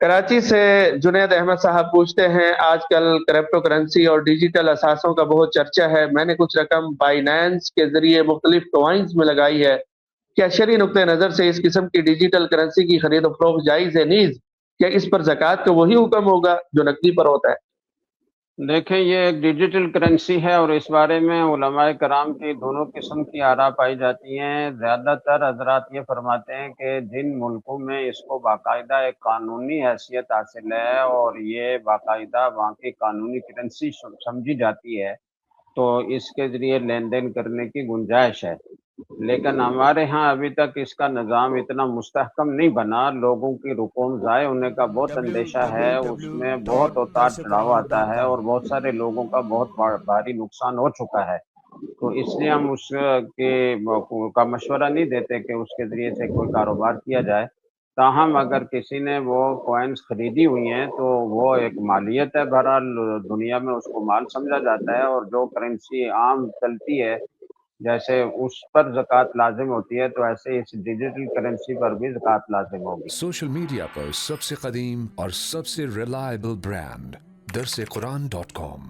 کراچی سے جنید احمد صاحب پوچھتے ہیں، آج کل کرپٹو کرنسی اور ڈیجیٹل اثاثوں کا بہت چرچا ہے، میں نے کچھ رقم بائنانس کے ذریعے مختلف کوائنز میں لگائی ہے، کیا شرعی نقطہ نظر سے اس قسم کی ڈیجیٹل کرنسی کی خرید و فروخت جائز ہے؟ نیز کیا اس پر زکوٰۃ کا وہی حکم ہوگا جو نقدی پر ہوتا ہے؟ دیکھیں، یہ ایک ڈیجیٹل کرنسی ہے اور اس بارے میں علماء کرام کی دونوں قسم کی آراء پائی جاتی ہیں۔ زیادہ تر حضرات یہ فرماتے ہیں کہ جن ملکوں میں اس کو باقاعدہ ایک قانونی حیثیت حاصل ہے اور یہ باقاعدہ وہاں کی قانونی کرنسی سمجھی جاتی ہے تو اس کے ذریعے لین دین کرنے کی گنجائش ہے، لیکن ہمارے ہاں ابھی تک اس کا نظام اتنا مستحکم نہیں بنا۔ لوگوں کی رقوم ضائع ہونے کا بہت اندیشہ ہے، اس میں بہت اتار چڑھاؤ آتا ہے اور بہت سارے لوگوں کا بہت بھاری نقصان ہو چکا ہے، تو اس لیے ہم اس کے کا مشورہ نہیں دیتے کہ اس کے ذریعے سے کوئی کاروبار کیا جائے۔ تاہم اگر کسی نے وہ کوائنز خریدی ہوئی ہیں تو وہ ایک مالیت ہے، بہرحال دنیا میں اس کو مال سمجھا جاتا ہے، اور جو کرنسی عام چلتی ہے جیسے اس پر زکوٰۃ لازم ہوتی ہے تو ایسے اس ڈیجیٹل کرنسی پر بھی زکوٰۃ لازم ہوگی۔ سوشل میڈیا پر سب سے قدیم اور سب سے ریلائبل برانڈ درس قرآن .com